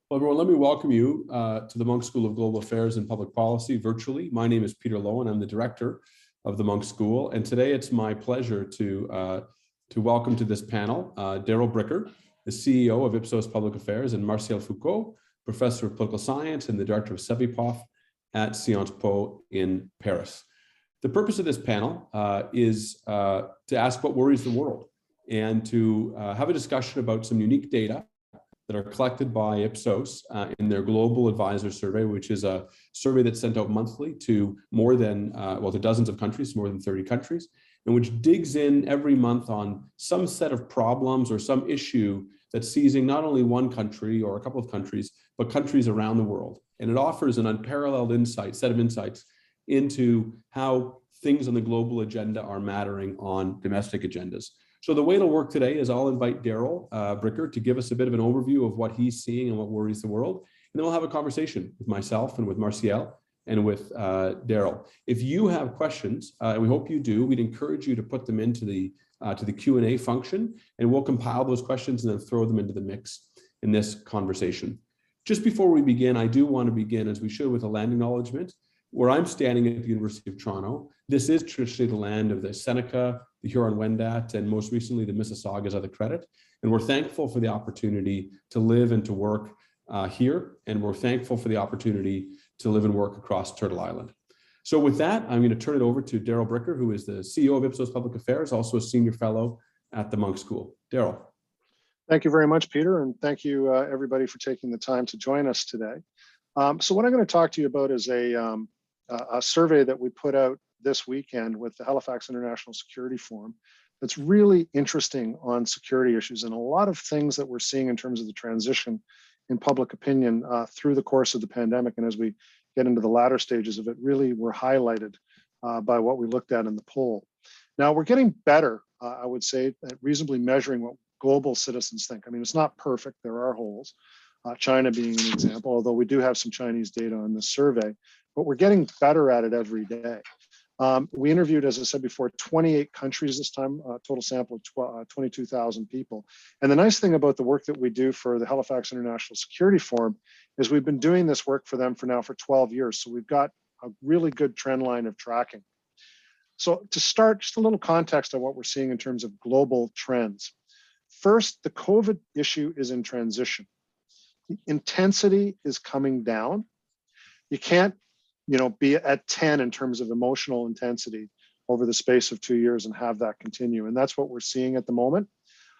Well, everyone, let me welcome you to the Munk School of Global Affairs and Public Policy virtually. My name is Peter Loewen. I'm the director of the Munk School. And today it's my pleasure to welcome to this panel Darrell Bricker, the CEO of IPSOS Public Affairs, and Martial Foucault, professor of political science and the director of CEVIPOF-Sciences Po in Paris. The purpose of this panel is to ask what worries the world and to have a discussion about some unique data that are collected by IPSOS in their Global Advisor Survey, which is a survey that's sent out monthly to more than, to dozens of countries, more than 30 countries, and which digs in every month on some set of problems or some issue that's seizing not only one country or a couple of countries, but countries around the world. And it offers an unparalleled set of insights into how things on the global agenda are mattering on domestic agendas. So the way it'll work today is I'll invite Darrell Bricker to give us a bit of an overview of what he's seeing and what worries the world. And then we'll have a conversation with myself and with Martial and with Darrell. If you have questions, and we hope you do, we'd encourage you to put them into the Q&A function, and we'll compile those questions and then throw them into the mix in this conversation. Just before we begin, I do want to begin, as we should, with a land acknowledgement. Where I'm standing at the University of Toronto, this is traditionally the land of the Seneca, the Huron-Wendat, and most recently the Mississaugas of the Credit. And we're thankful for the opportunity to live and to work here. And we're thankful for the opportunity to live and work across Turtle Island. So with that, I'm going to turn it over to Darrell Bricker, who is the CEO of IPSOS Public Affairs, also a senior fellow at the Munk School. Darrell. Thank you very much, Peter. And thank you, everybody, for taking the time to join us today. So what I'm going to talk to you about is a survey that we put out this weekend with the Halifax International Security Forum that's really interesting on security issues and a lot of things that we're seeing in terms of the transition in public opinion through the course of the pandemic. And as we get into the latter stages of it, really were highlighted by what we looked at in the poll. Now, we're getting better, I would say, at reasonably measuring what global citizens think. I mean, it's not perfect. There are holes. China being an example, although we do have some Chinese data on this survey, but we're getting better at it every day. We interviewed, as I said before, 28 countries this time, total sample of 22,000 people. And the nice thing about the work that we do for the Halifax International Security Forum is we've been doing this work for them for 12 years. So we've got a really good trend line of tracking. So to start, just a little context on what we're seeing in terms of global trends. First, the COVID issue is in transition. The intensity is coming down. You can't, be at 10 in terms of emotional intensity over the space of 2 years and have that continue. And that's what we're seeing at the moment.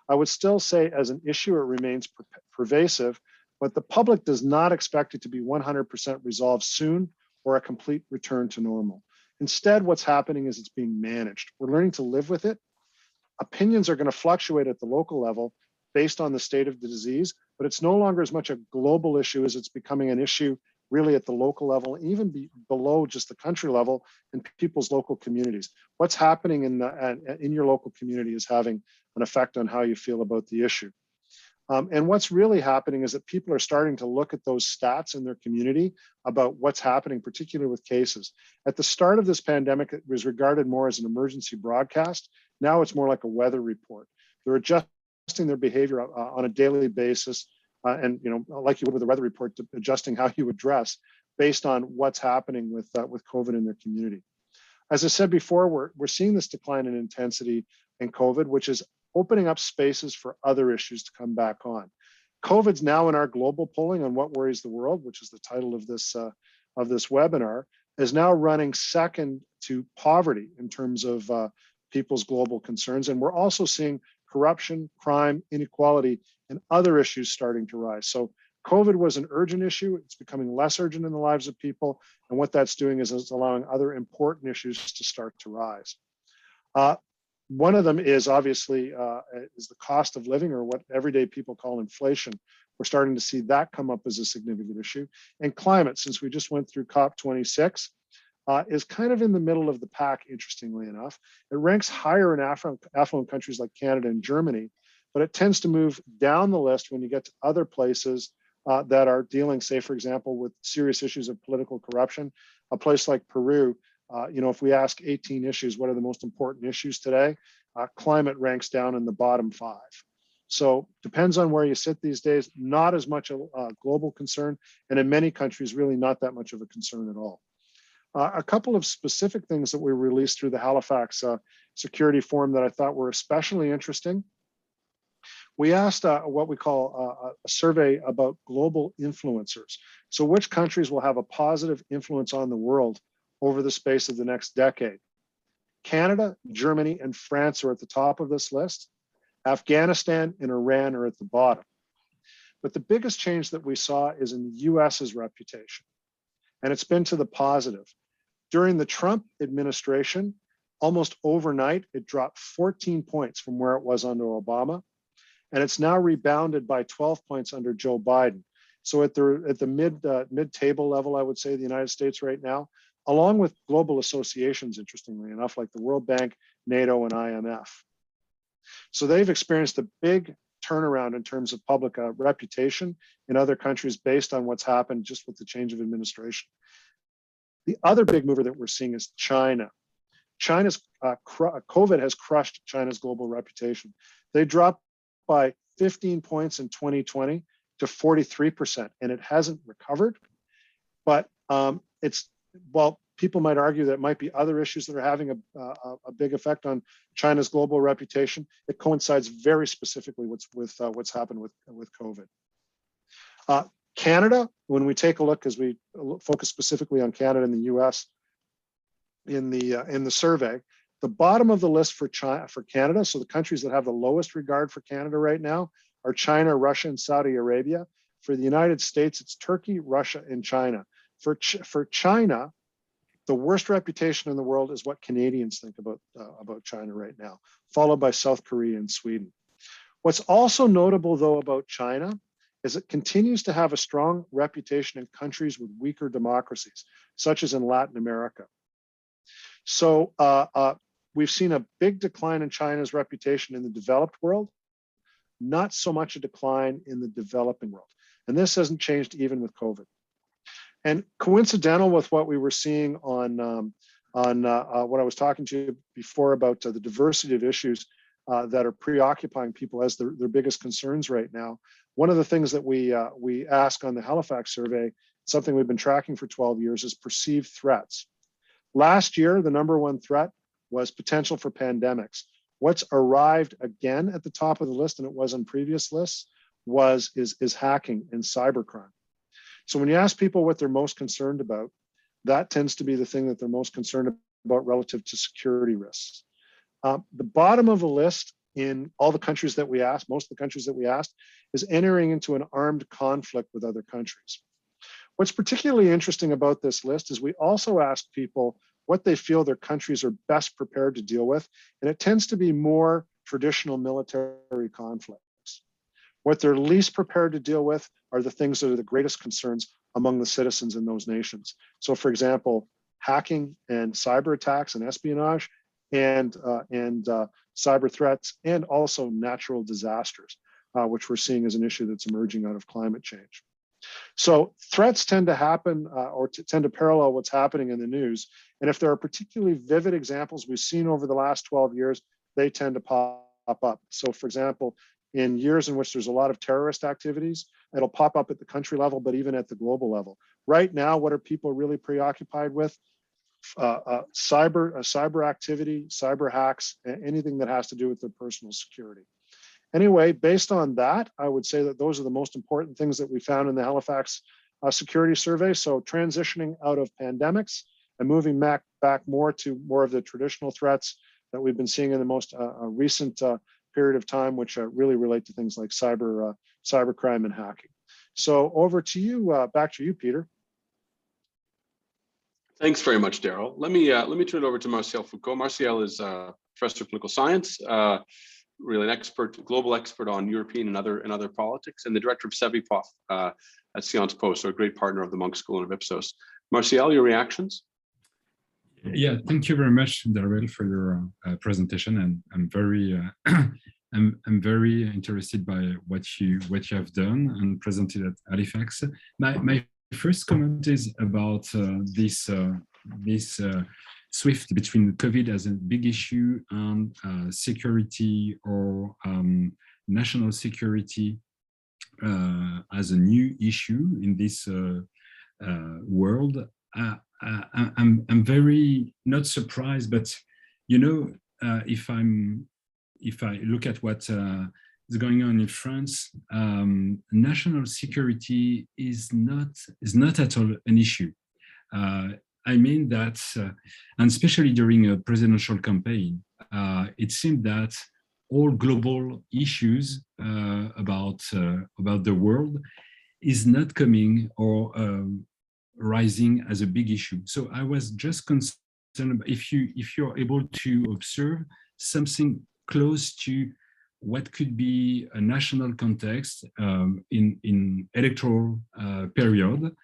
I would still say as an issue, it remains pervasive, but the public does not expect it to be 100% resolved soon or a complete return to normal. Instead, what's happening is it's being managed. We're learning to live with it. Opinions are going to fluctuate at the local level based on the state of the disease, but it's no longer as much a global issue as it's becoming an issue really at the local level, even below just the country level in people's local communities. What's happening in your local community is having an effect on how you feel about the issue. And what's really happening is that people are starting to look at those stats in their community about what's happening, particularly with cases. At the start of this pandemic, it was regarded more as an emergency broadcast. Now it's more like a weather report. They're adjusting their behavior on a daily basis. And like you would with a weather report, adjusting how you would dress based on what's happening with COVID in their community. As I said before, we're seeing this decline in intensity in COVID, which is opening up spaces for other issues to come back on. COVID's now in our global polling on what worries the world, which is the title of this webinar, is now running second to poverty in terms of people's global concerns. And we're also seeing corruption, crime, inequality, and other issues starting to rise. So COVID was an urgent issue. It's becoming less urgent in the lives of people. And what that's doing is it's allowing other important issues to start to rise. One of them is obviously is the cost of living, or what everyday people call inflation. We're starting to see that come up as a significant issue. And climate, since we just went through COP26, is kind of in the middle of the pack, interestingly enough. It ranks higher in affluent countries like Canada and Germany, but it tends to move down the list when you get to other places that are dealing, say, for example, with serious issues of political corruption. A place like Peru, if we ask 18 issues, what are the most important issues today? Climate ranks down in the bottom 5. So depends on where you sit these days, not as much a global concern, and in many countries, really not that much of a concern at all. A couple of specific things that we released through the Halifax Security Forum that I thought were especially interesting. We asked what we call a survey about global influencers. So which countries will have a positive influence on the world over the space of the next decade? Canada, Germany, and France are at the top of this list. Afghanistan and Iran are at the bottom. But the biggest change that we saw is in the US's reputation, and it's been to the positive. During the Trump administration, almost overnight, it dropped 14 points from where it was under Obama, and it's now rebounded by 12 points under Joe Biden. So at the mid-table level, I would say, the United States right now, along with global associations, interestingly enough, like the World Bank, NATO, and IMF. So they've experienced a big turnaround in terms of public reputation in other countries based on what's happened just with the change of administration. The other big mover that we're seeing is China. China's COVID has crushed China's global reputation. They dropped by 15 points in 2020 to 43%, and it hasn't recovered. But while people might argue that it might be other issues that are having a big effect on China's global reputation, it coincides very specifically with what's happened with COVID. Canada, when we take a look, as we focus specifically on Canada and the US in the survey, the bottom of the list for Canada, so the countries that have the lowest regard for Canada right now are China, Russia, and Saudi Arabia. For the United States, it's Turkey, Russia, and China. For China, the worst reputation in the world is what Canadians think about China right now, followed by South Korea and Sweden. What's also notable, though, about China is it continues to have a strong reputation in countries with weaker democracies, such as in Latin America. So we've seen a big decline in China's reputation in the developed world, not so much a decline in the developing world. And this hasn't changed even with COVID. And coincidental with what we were seeing on what I was talking to you before about the diversity of issues that are preoccupying people as their biggest concerns right now. One of the things that we ask on the Halifax survey, something we've been tracking for 12 years, is perceived threats. Last year, the number one threat was potential for pandemics. What's arrived again at the top of the list, and it was on previous lists, is hacking and cybercrime. So when you ask people what they're most concerned about, that tends to be the thing that they're most concerned about relative to security risks. The bottom of the list in all the countries that we asked, most of the countries that we asked, is entering into an armed conflict with other countries. What's particularly interesting about this list is we also asked people what they feel their countries are best prepared to deal with, and it tends to be more traditional military conflicts. What they're least prepared to deal with are the things that are the greatest concerns among the citizens in those nations. So for example, hacking and cyber attacks and espionage and cyber threats, and also natural disasters, which we're seeing as an issue that's emerging out of climate change. So threats tend to happen or tend to parallel what's happening in the news. And if there are particularly vivid examples we've seen over the last 12 years, they tend to pop up. So for example, in years in which there's a lot of terrorist activities, it'll pop up at the country level, but even at the global level. Right now, what are people really preoccupied with? Cyber activity, cyber hacks, anything that has to do with their personal security. Anyway, based on that, I would say that those are the most important things that we found in the Halifax Security Survey. So transitioning out of pandemics and moving back more to more of the traditional threats that we've been seeing in the most recent period of time, which really relate to things like cybercrime and hacking. So over to you, back to you, Peter. Thanks very much, Darrell. Let me turn it over to Martial Foucault. Martial is a professor of political science, really an global expert on European and other politics, and the director of CEVIPOF at Sciences Po, so a great partner of the Munk School and of IPSOS. Martial, your reactions? Yeah, thank you very much, Darrell, for your presentation, and I'm very I'm very interested by what you have done and presented at Halifax. My first comment is about this swift between COVID as a big issue and security or national security as a new issue in this world. I'm very not surprised, but you know, if I look at what is going on in France, national security is not at all an issue. I mean that, and especially during a presidential campaign, it seemed that all global issues about the world is not coming or rising as a big issue. So I was just concerned about if you're able to observe something close to what could be a national context in electoral period.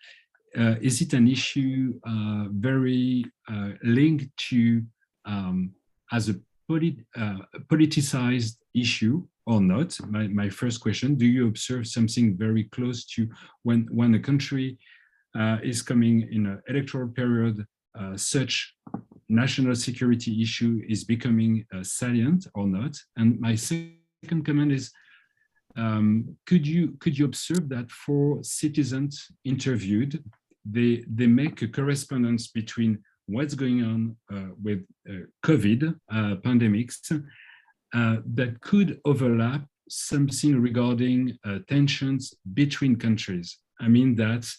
Is it an issue very linked to as a politicized issue or not? My first question, do you observe something very close to when a country is coming in an electoral period, such national security issue is becoming salient or not? And my second comment is, could you observe that for citizens interviewed, they make a correspondence between what's going on with COVID pandemics that could overlap something regarding tensions between countries? I mean that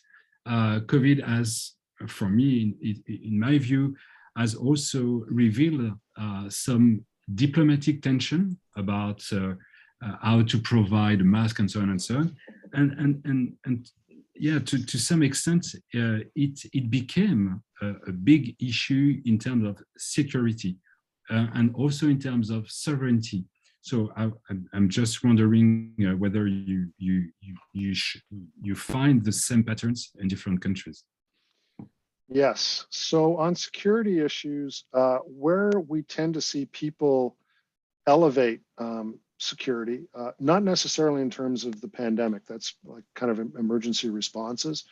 COVID has, for me, in my view, has also revealed some diplomatic tension about how to provide masks and so on and so on. And yeah, to some extent, it became a big issue in terms of security and also in terms of sovereignty. So I'm just wondering whether you find the same patterns in different countries. Yes. So on security issues, where we tend to see people elevate security, not necessarily in terms of the pandemic, that's like kind of emergency responses.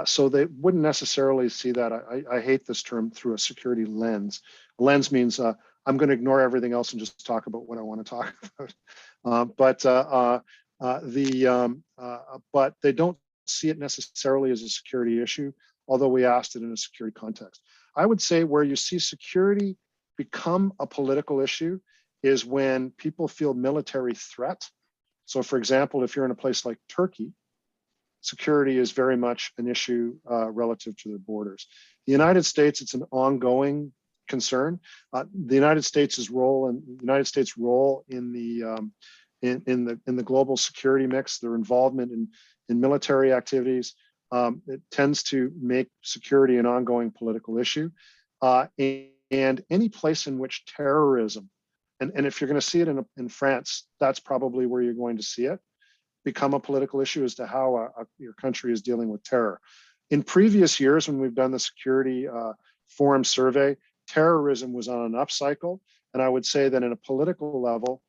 So they wouldn't necessarily see that. I hate this term, through a security lens. Lens means I'm going to ignore everything else and just talk about what I want to talk about. But they don't see it necessarily as a security issue, although we asked it in a security context. I would say where you see security become a political issue is when people feel military threat. So for example, if you're in a place like Turkey, security is very much an issue relative to their borders. The United States, it's an ongoing concern. The United States' role in the global security mix, their involvement in military activities, it tends to make security an ongoing political issue. And any place in which terrorism, and if you're going to see it in France, that's probably where you're going to see it become a political issue as to how your country is dealing with terror. In previous years, when we've done the security forum survey, terrorism was on an upcycle. And I would say that in a political level,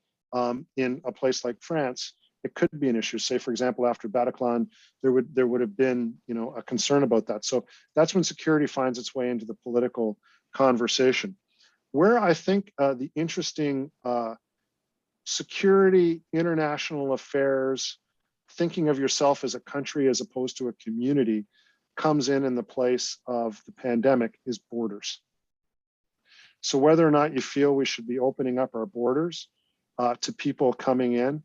in a place like France, it could be an issue. Say, for example, after Bataclan, there would have been, a concern about that. So that's when security finds its way into the political conversation. Where I think the interesting security, international affairs, thinking of yourself as a country as opposed to a community comes in the place of the pandemic is borders. So whether or not you feel we should be opening up our borders to people coming in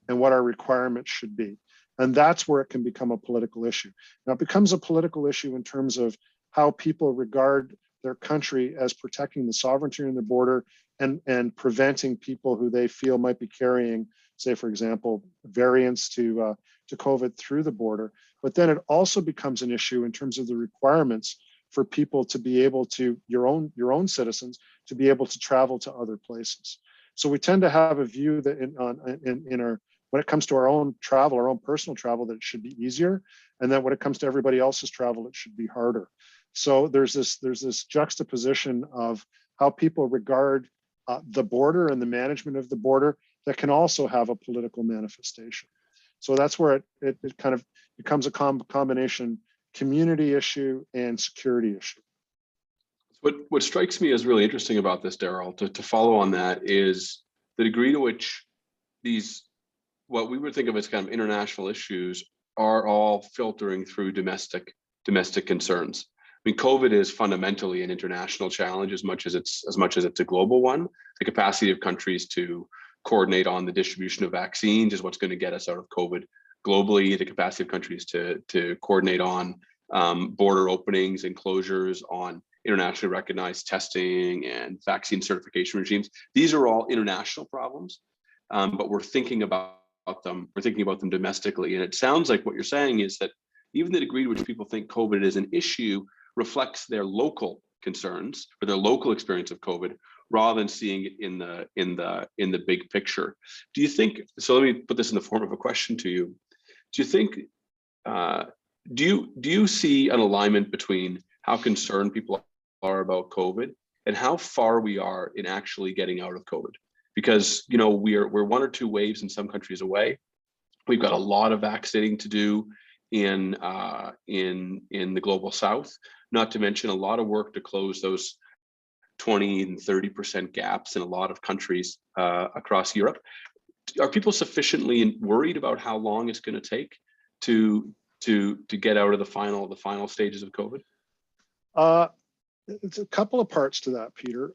and what our requirements should be. And that's where it can become a political issue. Now it becomes a political issue in terms of how people regard their country as protecting the sovereignty in the border and preventing people who they feel might be carrying, say, for example, variants to COVID through the border. But then it also becomes an issue in terms of the requirements for people to be able to, your own citizens, to be able to travel to other places. So we tend to have a view that when it comes to our own travel, our own personal travel, that it should be easier, and that when it comes to everybody else's travel, it should be harder. So there's this juxtaposition of how people regard the border and the management of the border that can also have a political manifestation. So that's where it kind of becomes a combination community issue and security issue. What strikes me as really interesting about this, Darrell, to follow on that, is the degree to which these what we would think of as kind of international issues are all filtering through domestic concerns. I mean, COVID is fundamentally an international challenge as much as it's a global one. The capacity of countries to coordinate on the distribution of vaccines is what's going to get us out of COVID globally. The capacity of countries to coordinate on border openings and closures, on internationally recognized testing and vaccine certification regimes. These are all international problems, but we're thinking about them. We're thinking about them domestically. And it sounds like what you're saying is that even the degree to which people think COVID is an issue reflects their local concerns or their local experience of COVID, rather than seeing it in the big picture. Do you think? So let me put this in the form of a question to you. Do you think? Do you see an alignment between how concerned people are about COVID and how far we are in actually getting out of COVID? Because we're one or two waves in some countries away. We've got a lot of vaccinating to do in the global South, not to mention a lot of work to close those 20 and 30% gaps in a lot of countries across Europe. Are people sufficiently worried about how long it's going to take to get out of the final stages of COVID? It's a couple of parts to that, Peter.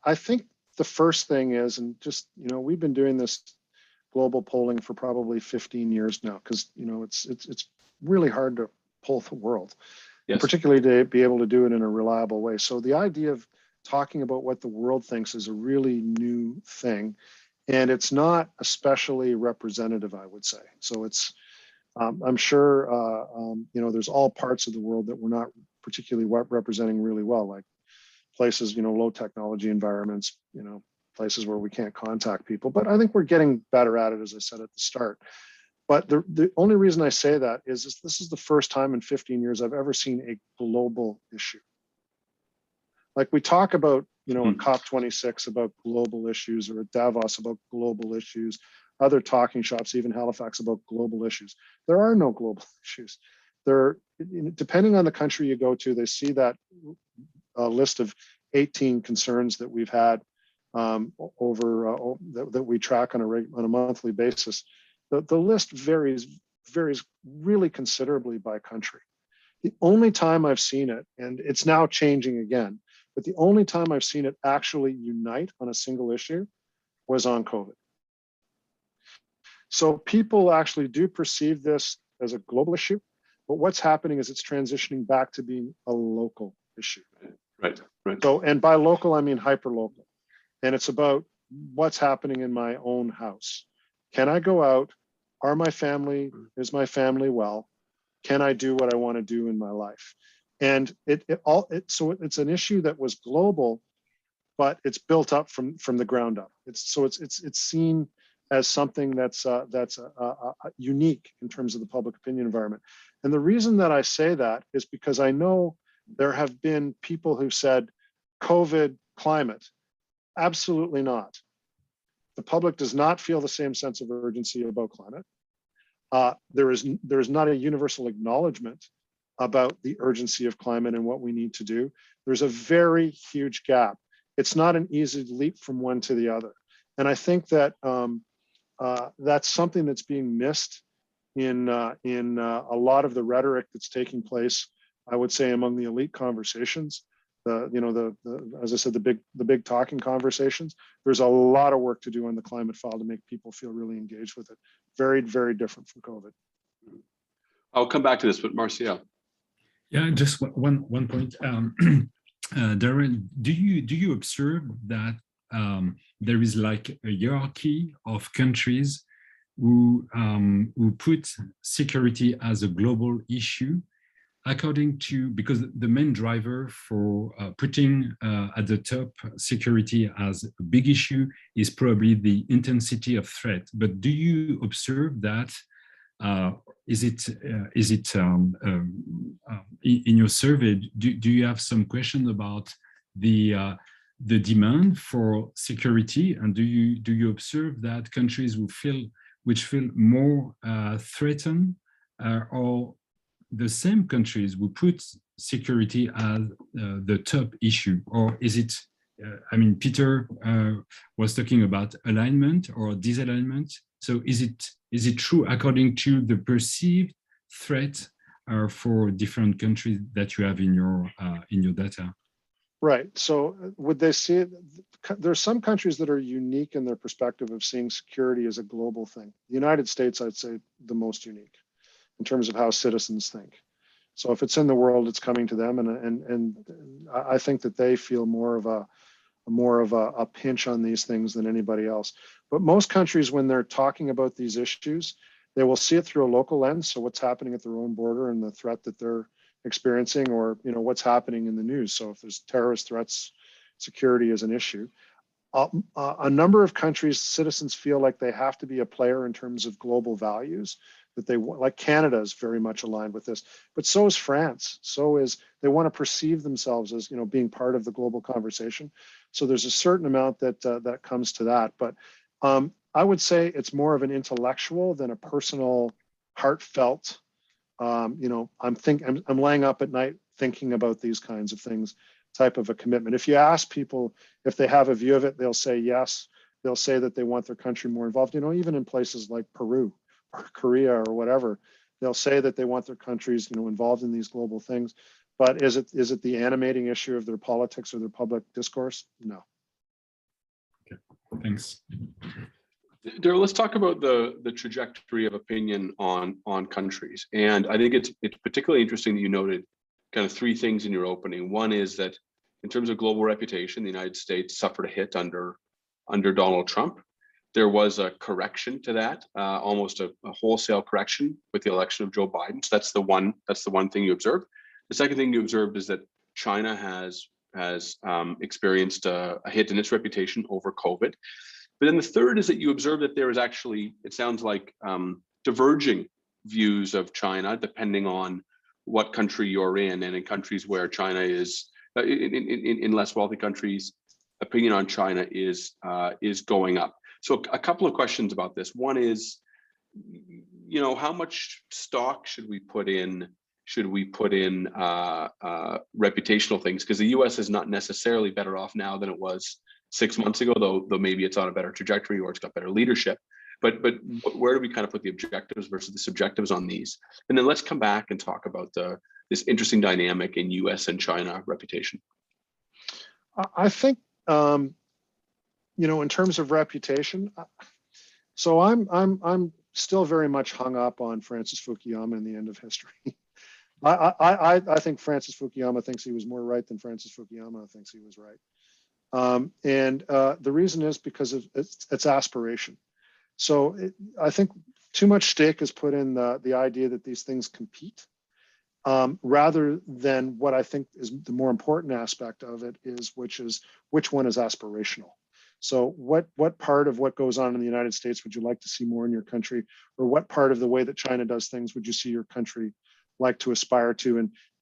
I think the first thing is, and just, we've been doing this global polling for probably 15 years now, because, it's really hard to poll the world, yes, particularly to be able to do it in a reliable way. So the idea of talking about what the world thinks is a really new thing, and it's not especially representative, I would say. So it's, I'm sure, there's all parts of the world that we're not particularly representing really well, like places, low technology environments, places where we can't contact people. But I think we're getting better at it, as I said at the start. But the only reason I say that is this is the first time in 15 years I've ever seen a global issue. Like we talk about, at COP26 about global issues, or at Davos about global issues, other talking shops, even Halifax, about global issues. There are no global issues. Depending on the country you go to, they see that list of 18 concerns that we've had that we track on a monthly basis. The list varies really considerably by country. The only time I've seen it, and it's now changing again, but the only time I've seen it actually unite on a single issue was on COVID. So people actually do perceive this as a global issue, but what's happening is it's transitioning back to being a local issue. Right. So, and by local, I mean hyper-local. And it's about what's happening in my own house. Can I go out? Is my family well? Can I do what I want to do in my life? And so it's an issue that was global, but it's built up from the ground up. It's seen as something that's unique in terms of the public opinion environment. And the reason that I say that is because I know there have been people who said, COVID, climate, absolutely not. The public does not feel the same sense of urgency about climate. There is not a universal acknowledgement about the urgency of climate and what we need to do. There's a very huge gap. It's not an easy leap from one to the other. And I think that that's something that's being missed in a lot of the rhetoric that's taking place, I would say, among the elite conversations. As I said, the big talking conversations. There's a lot of work to do on the climate file to make people feel really engaged with it. Very, very different from COVID. I'll come back to this, but Martial. Yeah, just one point. Darrell, do you observe that there is like a hierarchy of countries who put security as a global issue, because the main driver for putting at the top security as a big issue is probably the intensity of threat. But do you observe that? Is it in your survey? Do you have some question about the demand for security, and do you observe that countries which feel more threatened, or the same countries will put security as the top issue? Or is it, Peter was talking about alignment or disalignment. So is it true according to the perceived threat for different countries that you have in your data? Right. So would they see it? There's some countries that are unique in their perspective of seeing security as a global thing. The United States, I'd say, the most unique in terms of how citizens think. So if it's in the world, it's coming to them, and I think that they feel more of a pinch on these things than anybody else. But most countries, when they're talking about these issues, they will see it through a local lens. So what's happening at their own border and the threat that they're experiencing, or what's happening in the news. So if there's terrorist threats, security is an issue. A number of countries, citizens feel like they have to be a player in terms of global values, that they want, like Canada is very much aligned with this, but so is France. So is, they want to perceive themselves as, being part of the global conversation. So there's a certain amount that comes to that. But I would say it's more of an intellectual than a personal, heartfelt, I'm laying up at night thinking about these kinds of things type of a commitment. If you ask people if they have a view of it, they'll say yes. They'll say that they want their country more involved. Even in places like Peru or Korea or whatever, they'll say that they want their countries, involved in these global things. But is it the animating issue of their politics or their public discourse? No. Okay, thanks. Darrell, let's talk about the trajectory of opinion on countries. And I think it's particularly interesting that you noted kind of three things in your opening. One is that in terms of global reputation, the United States suffered a hit under Donald Trump. There was a correction to that, almost a wholesale correction with the election of Joe Biden. So that's the one thing you observed. The second thing you observed is that China has experienced a hit in its reputation over COVID. But then the third is that you observe that there is actually, it sounds like, diverging views of China depending on what country you're in. And in countries where China is, in less wealthy countries, opinion on China is going up. So a couple of questions about this. One is, how much stock should we put in reputational things? Because the US is not necessarily better off now than it was 6 months ago, though maybe it's on a better trajectory or it's got better leadership. But where do we kind of put the objectives versus the subjectives on these? And then let's come back and talk about this interesting dynamic in US and China reputation. I think, in terms of reputation, so I'm still very much hung up on Francis Fukuyama and the end of history. I think Francis Fukuyama thinks he was more right than Francis Fukuyama thinks he was right. And the reason is because of its aspiration. So I think too much stake is put in the idea that these things compete, rather than what I think is the more important aspect of it is, which one is aspirational. So what part of what goes on in the United States would you like to see more in your country, or what part of the way that China does things would you see your country like to aspire to,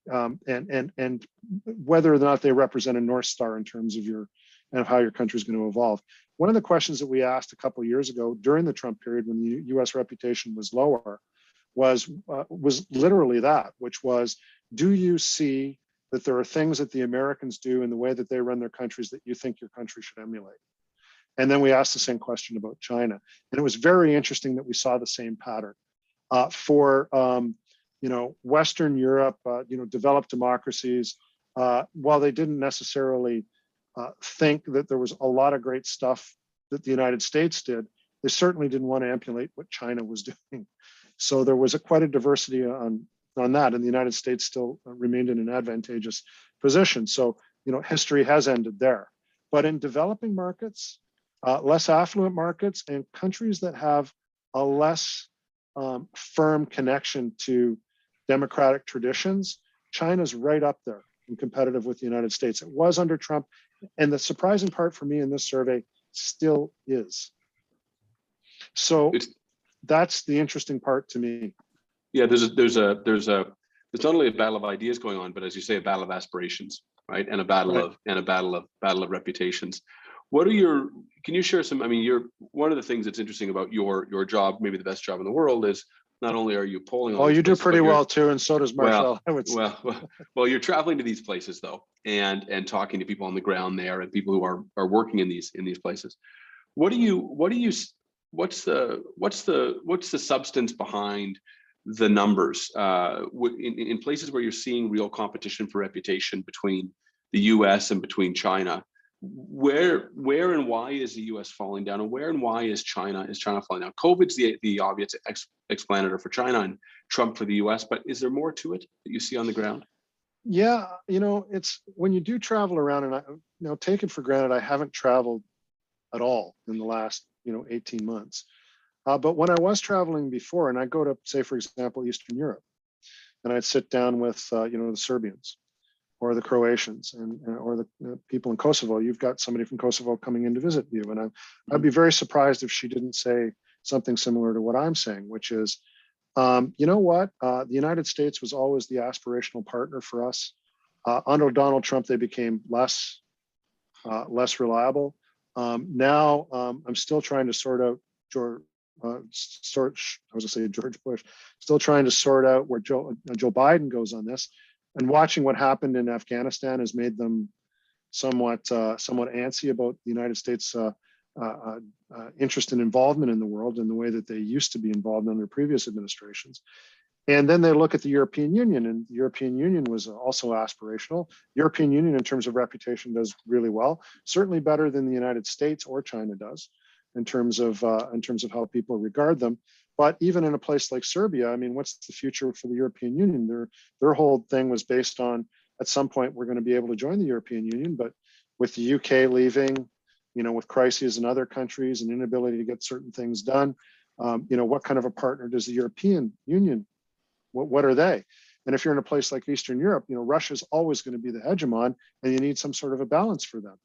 and whether or not they represent a North Star in terms of how your country is going to evolve. One of the questions that we asked a couple of years ago during the Trump period, when the U.S. reputation was lower, was literally that, which was, do you see that there are things that the Americans do in the way that they run their countries that you think your country should emulate? And then we asked the same question about China, and it was very interesting that we saw the same pattern for Western Europe, developed democracies. While they didn't necessarily think that there was a lot of great stuff that the United States did, they certainly didn't want to emulate what China was doing. So there was quite a diversity on that, and the United States still remained in an advantageous position. So history has ended there. But in developing markets, less affluent markets, and countries that have a less firm connection to democratic traditions, China's right up there and competitive with the United States. It was under Trump, and the surprising part for me in this survey still is. So that's the interesting part to me. Yeah, there's not only a battle of ideas going on, but as you say, a battle of aspirations, right? And a battle of reputations. Can you share some? One of the things that's interesting about your job, maybe the best job in the world, is not only are you polling. Oh, you do pretty well too, and so does Marshall. Well, you're traveling to these places though, and talking to people on the ground there, and people who are working in these places. What do you what's the substance behind the numbers in places where you're seeing real competition for reputation between the U.S. and between China? Where and why is the U.S. falling down, and where and why is China falling down? COVID's the obvious explanator for China and Trump for the U.S., but is there more to it that you see on the ground? Yeah, it's when you do travel around, and I take it for granted I haven't traveled at all in the last 18 months. But when I was traveling before, and I go to, say, for example, Eastern Europe, and I'd sit down with the Serbians or the Croatians or the people in Kosovo. You've got somebody from Kosovo coming in to visit you, and I'd be very surprised if she didn't say something similar to what I'm saying, which is, you know what? The United States was always the aspirational partner for us. Under Donald Trump, they became less reliable. Now, I'm still trying to sort out George Bush. Still trying to sort out where Joe Biden goes on this. And watching what happened in Afghanistan has made them somewhat antsy about the United States' interest and involvement in the world in the way that they used to be involved under previous administrations. And then they look at the European Union, and the European Union was also aspirational. European Union, in terms of reputation, does really well, certainly better than the United States or China does in terms of how people regard them. But even in a place like Serbia, I mean, what's the future for the European Union? Their whole thing was based on, at some point, we're going to be able to join the European Union, but with the UK leaving, with crises in other countries and inability to get certain things done, what kind of a partner does the European Union? What are they? And if you're in a place like Eastern Europe, Russia's always going to be the hegemon, and you need some sort of a balance for them.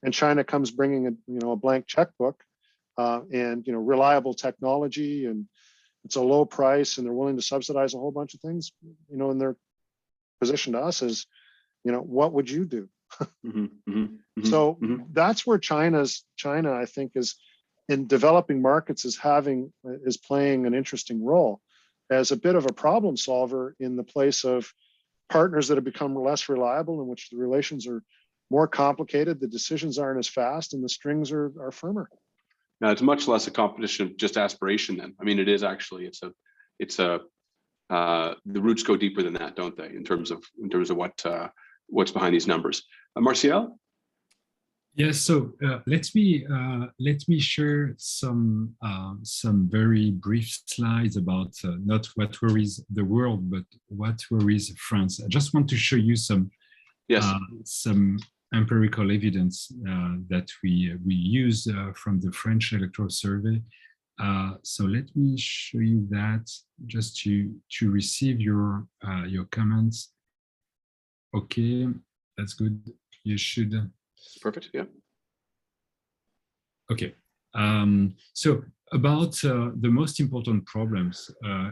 And China comes bringing a blank checkbook, and reliable technology, and it's a low price, and they're willing to subsidize a whole bunch of things. And their position to us is, what would you do? So that's where China, I think, is in developing markets is playing an interesting role as a bit of a problem solver in the place of partners that have become less reliable, in which the relations are more complicated, the decisions aren't as fast, and the strings are firmer. Now, it's much less a competition of just aspiration then. I mean, it is actually, the roots go deeper than that, don't they? In terms of what's behind these numbers. Martial? Yes. So let me share some very brief slides about not what worries the world, but what worries France. I just want to show you some empirical evidence that we use from the French electoral survey. So let me show you that just to receive your comments. Okay, that's good. You should. Perfect. Yeah. Okay. So about the most important problems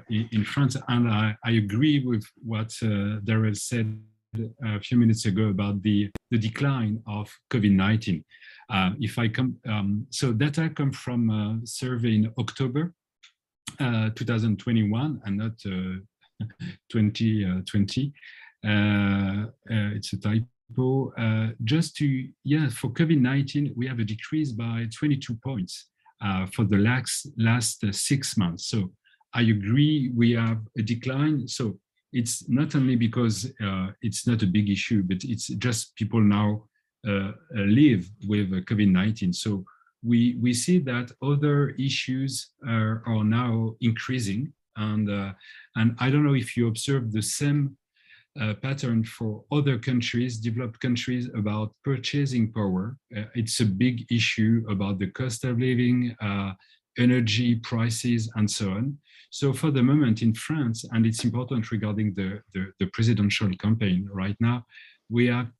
in France, and I agree with what Darrell said a few minutes ago about the decline of COVID-19. So data come from a survey in October 2021 and not 2020. It's a typo. For COVID-19, we have a decrease by 22 points for the last 6 months. So I agree we have a decline. So it's not only because it's not a big issue, but it's just people now live with COVID-19. So we see that other issues are now increasing. And I don't know if you observe the same pattern for other countries, developed countries, about purchasing power. It's a big issue about the cost of living, energy prices, and so on. So for the moment in France, and it's important regarding the presidential campaign right now, we have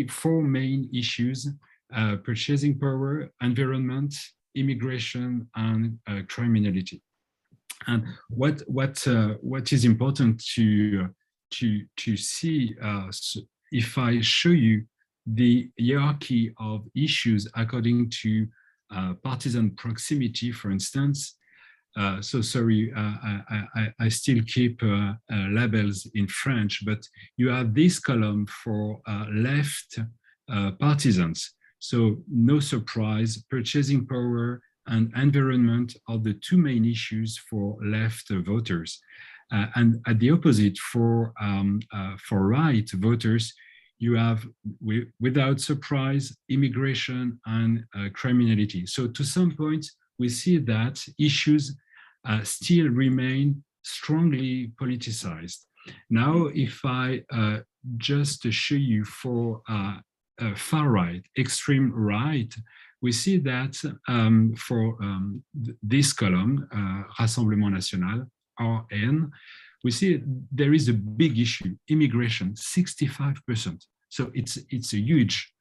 4 main issues: purchasing power, environment, immigration, and criminality. And what is important to see, if I show you the hierarchy of issues according to partisan proximity, for instance. So sorry, I still keep labels in French, but you have this column for left partisans. So no surprise, purchasing power and environment are the two main issues for left voters. And at the opposite, for right voters, you have, without surprise, immigration and criminality. So to some point, we see that issues still remain strongly politicized. Now, if I just show you for far right, extreme right, we see that for this column, Rassemblement National, RN, we see there is a big issue, immigration, 65%. So it's a huge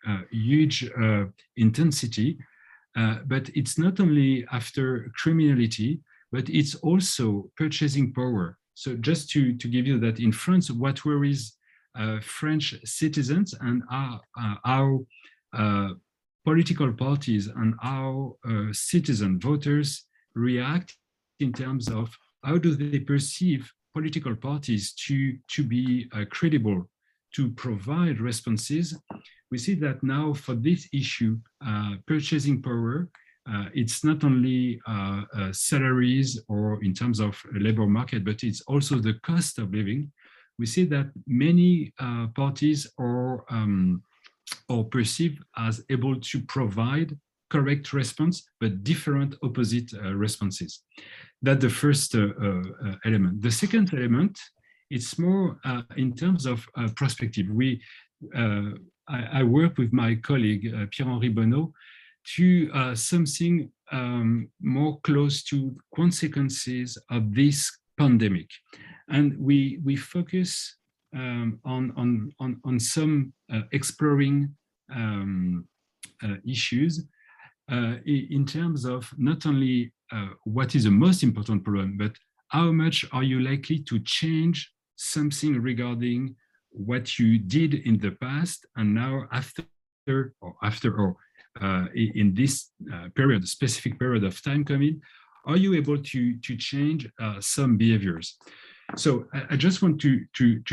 intensity, but it's not only after criminality, but it's also purchasing power. So just to give you that in France, what worries French citizens and how political parties and how citizen voters react in terms of how do they perceive political parties to be credible, to provide responses. We see that now for this issue, purchasing power, it's not only salaries or in terms of labor market, but it's also the cost of living. We see that many parties are perceived as able to provide correct response, but different opposite responses. That's the first element. The second element, it's more in terms of perspective. I work with my colleague, Pierre-Henri Bonneau, to something more close to consequences of this pandemic. And we focus on some exploring issues in terms of not only what is the most important problem, but how much are you likely to change something regarding what you did in the past and now in this period, specific period of time coming, are you able to change some behaviors? So I just want to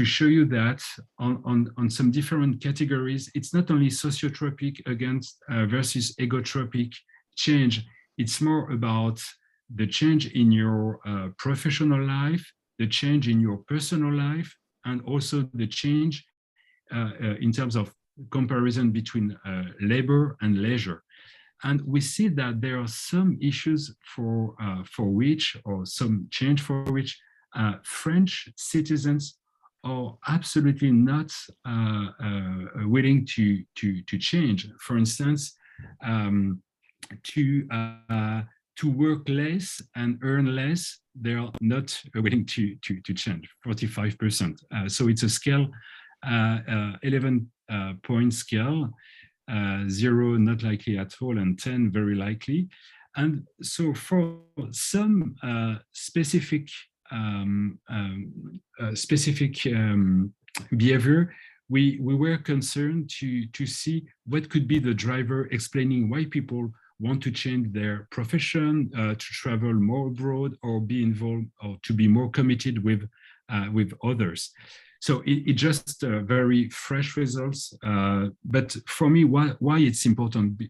show you that on some different categories, it's not only sociotropic versus egotropic change, it's more about the change in your professional life, the change in your personal life, and also the change in terms of comparison between labor and leisure. And we see that there are some issues for which, or some change for which, French citizens are absolutely not willing to change. For instance, to work less and earn less, they are not willing to change, 45%. So it's a scale, 11-point scale, 0 not likely at all, and 10 very likely. And so for some specific behavior, we were concerned to see what could be the driver explaining why people want to change their profession, to travel more abroad, or be involved, or to be more committed with others. So it just very fresh results. But for me, why it's important?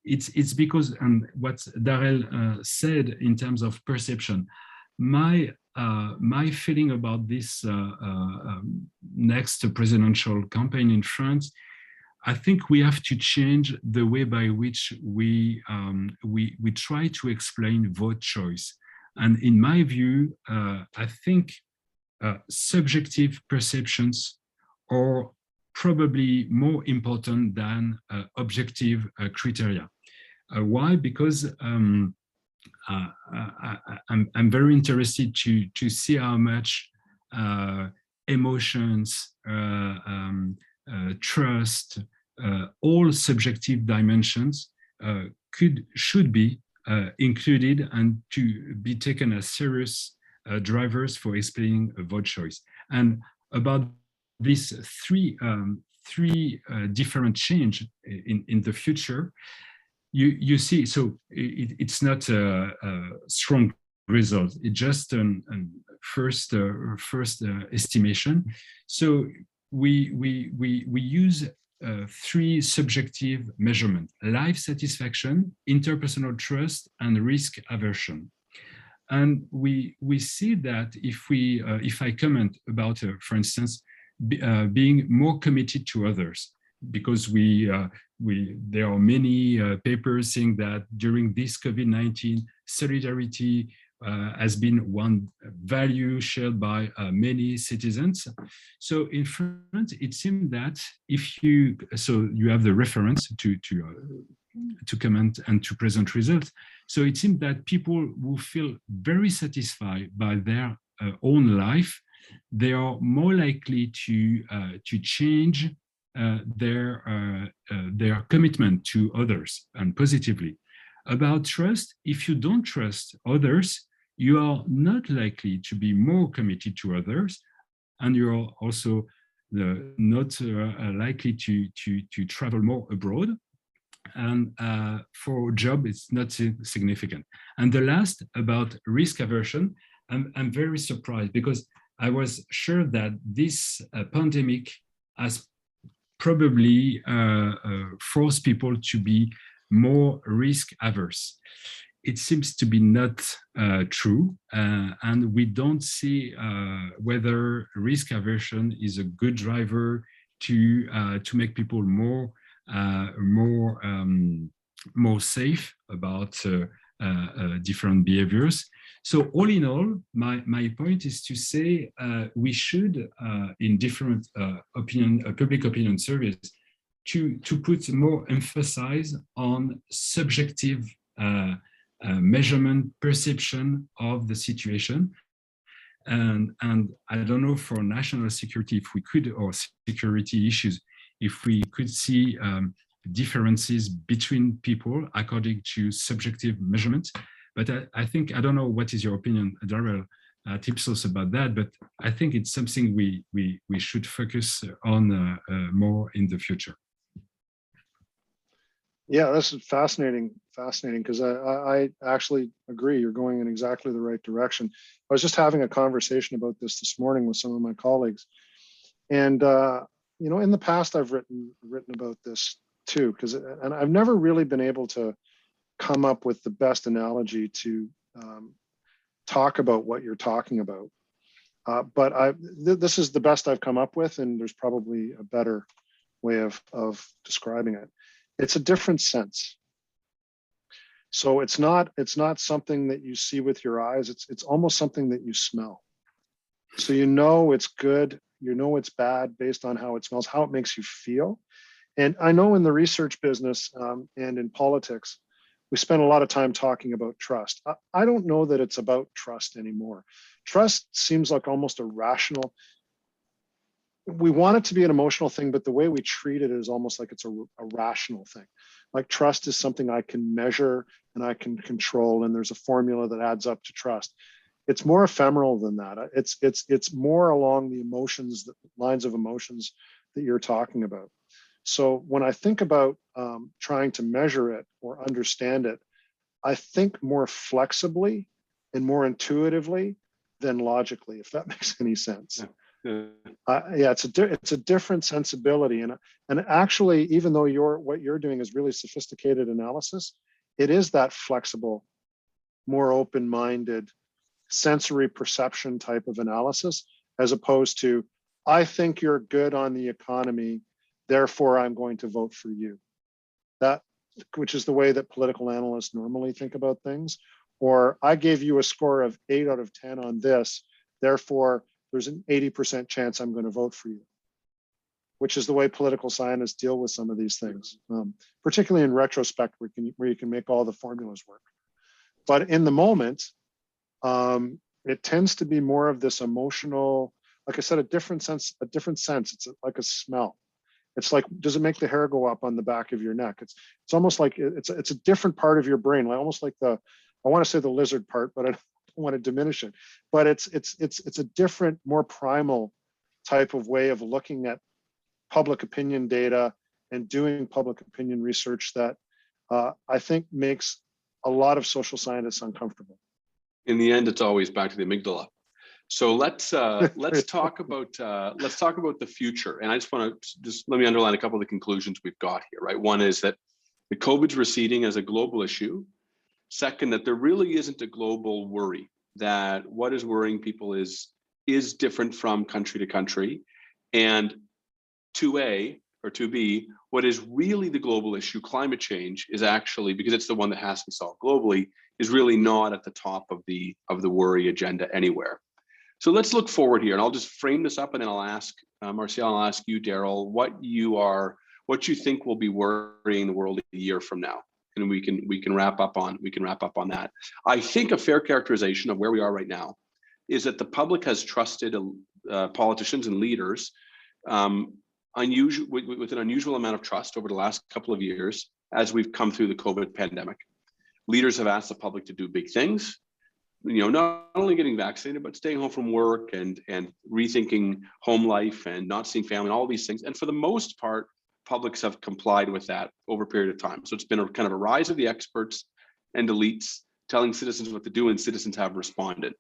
It's because, and what Darrell said in terms of perception, my feeling about this next presidential campaign in France, I think we have to change the way by which we try to explain vote choice. And in my view, I think subjective perceptions are probably more important than objective criteria. Why? Because I'm very interested to see how much emotions, trust, all subjective dimensions should be included and to be taken as serious drivers for explaining a vote choice. And about these three different change in the future, you see, so it's not a strong result. It's just a first estimation. So we use three subjective measurements: life satisfaction, interpersonal trust, and risk aversion. And we see that if I comment about, for instance, being more committed to others, because there are many papers saying that during this COVID-19, solidarity has been one value shared by many citizens. So in France, it seems that you have the reference to comment and to present results. So it seems that people who feel very satisfied by their own life, they are more likely to change their commitment to others, and positively. About trust, if you don't trust others, you are not likely to be more committed to others, and you are also not likely to travel more abroad. And for a job, it's not significant. And the last, about risk aversion, I'm very surprised, because I was sure that this pandemic has probably forced people to be more risk averse. It seems to be not true, and we don't see whether risk aversion is a good driver to make people more safe about different behaviors. So all in all, my point is to say we should, in different public opinion surveys, to put more emphasis on subjective measurement, perception of the situation. And I don't know, for national security, if we could, or security issues, if we could see differences between people according to subjective measurements. But I think, I don't know, what is your opinion, Darrell, at IPSOS about that, but I think it's something we should focus on more in the future. Yeah, this is fascinating, because I actually agree. You're going in exactly the right direction. I was just having a conversation about this morning with some of my colleagues. And, you know, in the past, I've written about this too, and I've never really been able to come up with the best analogy to talk about what you're talking about. But this is the best I've come up with, and there's probably a better way of describing it. It's a different sense. So it's not something that you see with your eyes. It's almost something that you smell. So you know it's good, you know it's bad based on how it smells, how it makes you feel. And I know in the research business and in politics, we spend a lot of time talking about trust. I don't know that it's about trust anymore. Trust seems like almost a rational. We want it to be an emotional thing, but the way we treat it is almost like it's a rational thing. Like trust is something I can measure and I can control, and there's a formula that adds up to trust. It's more ephemeral than that. It's more along the emotions, the lines of emotions that you're talking about. So when I think about trying to measure it or understand it, I think more flexibly and more intuitively than logically, if that makes any sense. Yeah, it's a different sensibility, and actually, even though what you're doing is really sophisticated analysis, it is that flexible, more open-minded, sensory perception type of analysis, as opposed to, I think you're good on the economy, therefore I'm going to vote for you. That, which is the way that political analysts normally think about things. Or I gave you a score of 8 out of 10 on this, therefore there's an 80% chance I'm going to vote for you, which is the way political scientists deal with some of these things, particularly in retrospect, where you can make all the formulas work. But in the moment, it tends to be more of this emotional, like I said, a different sense. It's like a smell. It's like, does it make the hair go up on the back of your neck? It's almost like it's a different part of your brain, like almost like I want to say the lizard part, but I don't want to diminish it. But it's a different, more primal type of way of looking at public opinion data and doing public opinion research that I think makes a lot of social scientists uncomfortable. In the end, it's always back to the amygdala. So let's talk about the future. And I just want to let me underline a couple of the conclusions we've got here. Right, one is that the COVID's receding as a global issue. Second, that there really isn't a global worry. That what is worrying people is different from country to country. And 2A or 2B, what is really the global issue, climate change, is actually, because it's the one that has to be solved globally, is really not at the top of the worry agenda anywhere. So let's look forward here, and I'll just frame this up, and then I'll ask Marcia, I'll ask you, Darrell, what you think will be worrying the world a year from now, and we can wrap up on that. I think a fair characterization of where we are right now is that the public has trusted politicians and leaders with an unusual amount of trust over the last couple of years as we've come through the COVID pandemic. Leaders have asked the public to do big things, not only getting vaccinated, but staying home from work and rethinking home life and not seeing family, all these things. And for the most part, publics have complied with that over a period of time. So it's been a kind of a rise of the experts and elites telling citizens what to do, and citizens have responded.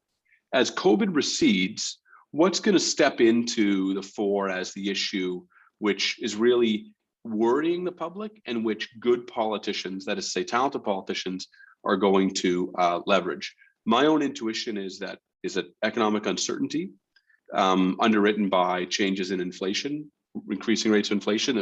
As COVID recedes, what's going to step into the fore as the issue which is really worrying the public, and which good politicians, that is to say talented politicians, are going to leverage? My own intuition is that economic uncertainty, underwritten by changes in inflation, increasing rates of inflation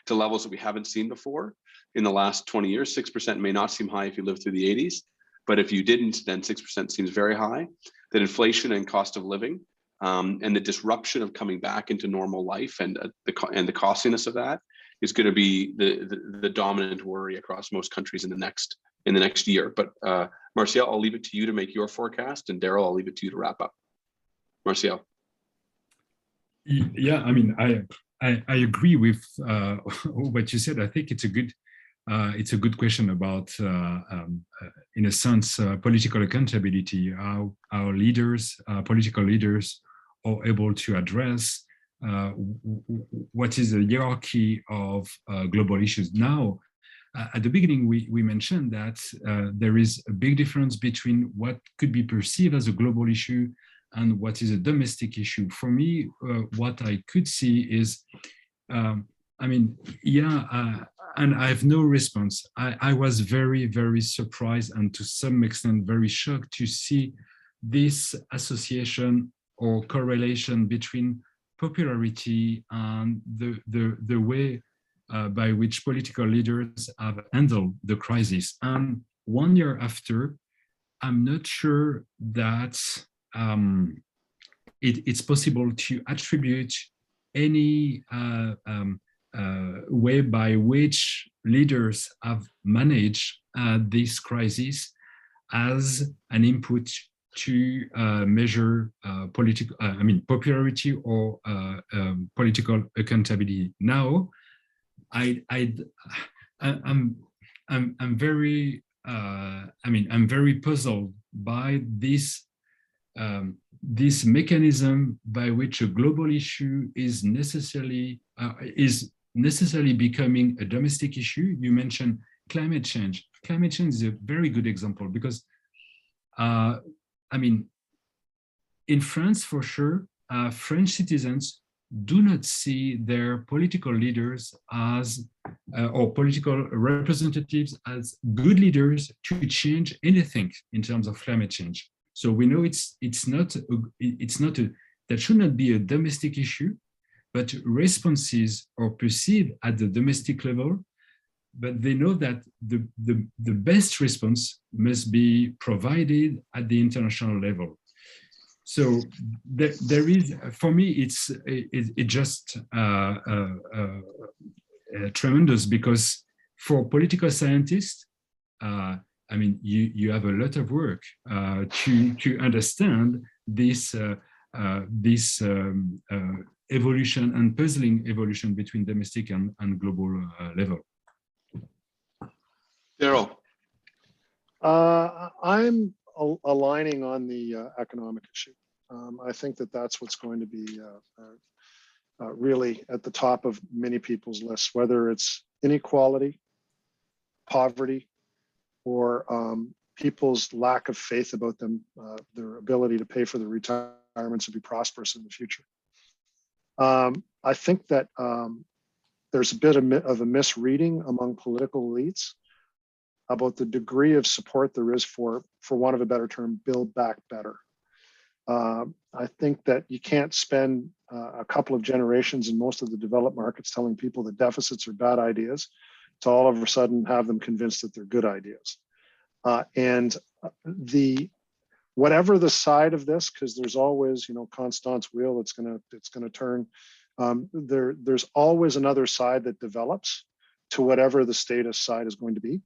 to levels that we haven't seen before in the last 20 years. 6% may not seem high if you lived through the 80s, but if you didn't, then 6% seems very high. That inflation and cost of living, and the disruption of coming back into normal life, and the costliness of that is going to be the dominant worry across most countries in the next year. But Marcial, I'll leave it to you to make your forecast, and Darrell, I'll leave it to you to wrap up. Marcial. Yeah, I mean, I agree with what you said. I think it's a good question about, in a sense, political accountability. How our leaders, political leaders, are able to address what is the hierarchy of global issues. Now, at the beginning, we mentioned that there is a big difference between what could be perceived as a global issue and what is a domestic issue. For me, what I could see is, and I have no response. I was very, very surprised, and to some extent very shocked to see this association or correlation between popularity and the way by which political leaders have handled the crisis. And 1 year after, I'm not sure that it's possible to attribute any way by which leaders have managed this crisis as an input to measure popularity or political accountability. Now, I'm very puzzled by this mechanism by which a global issue is necessarily becoming a domestic issue. You mentioned climate change. Climate change is a very good example because, in France, for sure, French citizens do not see their political leaders as, or political representatives as good leaders to change anything in terms of climate change. So we know that should not be a domestic issue, but responses are perceived at the domestic level, but they know that the best response must be provided at the international level. So there is, for me, it's just tremendous, because for political scientists, you have a lot of work to understand this evolution and puzzling evolution between domestic and global level. Darrell. I'm aligning on the economic issue. I think that's what's going to be really at the top of many people's lists, whether it's inequality, poverty, or people's lack of faith about them, their ability to pay for their retirements and be prosperous in the future. I think that there's a bit of a misreading among political elites about the degree of support there is for want of a better term, build back better. I think that you can't spend a couple of generations in most of the developed markets telling people that deficits are bad ideas to all of a sudden have them convinced that they're good ideas. And whatever the side of this, because there's always, Constance wheel, it's gonna turn. There's always another side that develops to whatever the status side is going to be.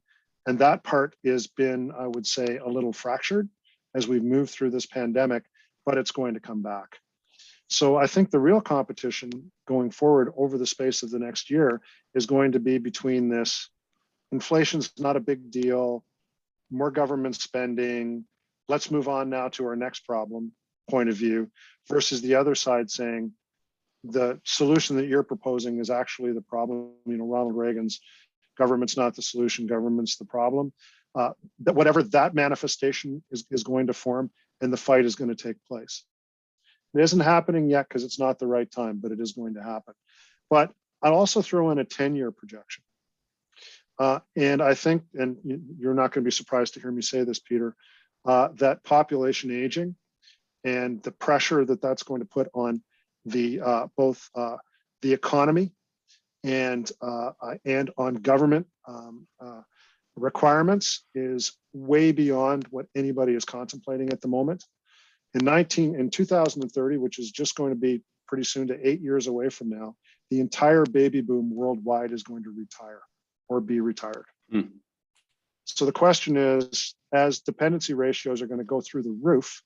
And that part has been, I would say, a little fractured as we've moved through this pandemic, but it's going to come back. So I think the real competition going forward over the space of the next year is going to be between this inflation's not a big deal, more government spending, let's move on now to our next problem point of view, versus the other side saying the solution that you're proposing is actually the problem. Ronald Reagan's government's not the solution, government's the problem. That whatever that manifestation is going to form, and the fight is going to take place. It isn't happening yet because it's not the right time, but it is going to happen. But I'll also throw in a 10-year projection. And I think, and you're not going to be surprised to hear me say this, Peter, that population aging and the pressure that that's going to put on the both the economy and on government requirements is way beyond what anybody is contemplating at the moment. In 2030, which is just going to be pretty soon to 8 years away from now, the entire baby boom worldwide is going to retire or be retired. So the question is, as dependency ratios are going to go through the roof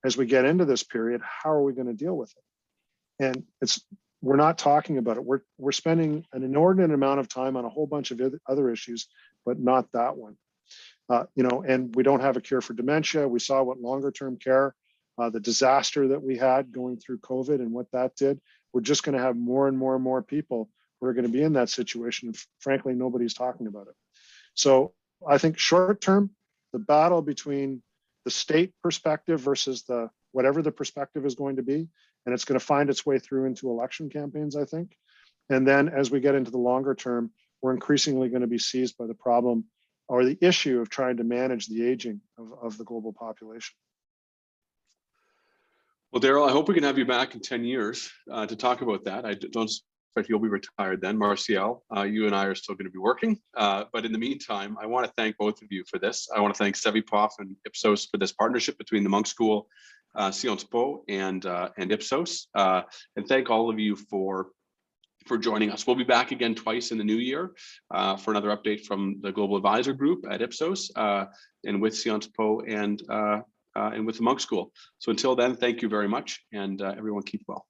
as we get into this period, how are we going to deal with it? And we're not talking about it. We're spending an inordinate amount of time on a whole bunch of other issues, but not that one. And we don't have a cure for dementia. We saw what longer term care, the disaster that we had going through COVID and what that did. We're just going to have more and more and more people who are going to be in that situation. And frankly, nobody's talking about it. So I think short term, the battle between the state perspective versus whatever the perspective is going to be, and it's going to find its way through into election campaigns, I think. And then as we get into the longer term, we're increasingly going to be seized by the problem or the issue of trying to manage the aging of the global population. Well, Darrell, I hope we can have you back in 10 years to talk about that. I don't expect you'll be retired then. Martial, you and I are still going to be working. But in the meantime, I want to thank both of you for this. I want to thank CEVIPOF and IPSOS for this partnership between the Munk School, Sciences Po, and IPSOS. And thank all of you for joining us. We'll be back again twice in the new year for another update from the Global Advisor Group at IPSOS and with Sciences Po and with the Munk School. So until then, thank you very much, and everyone keep well.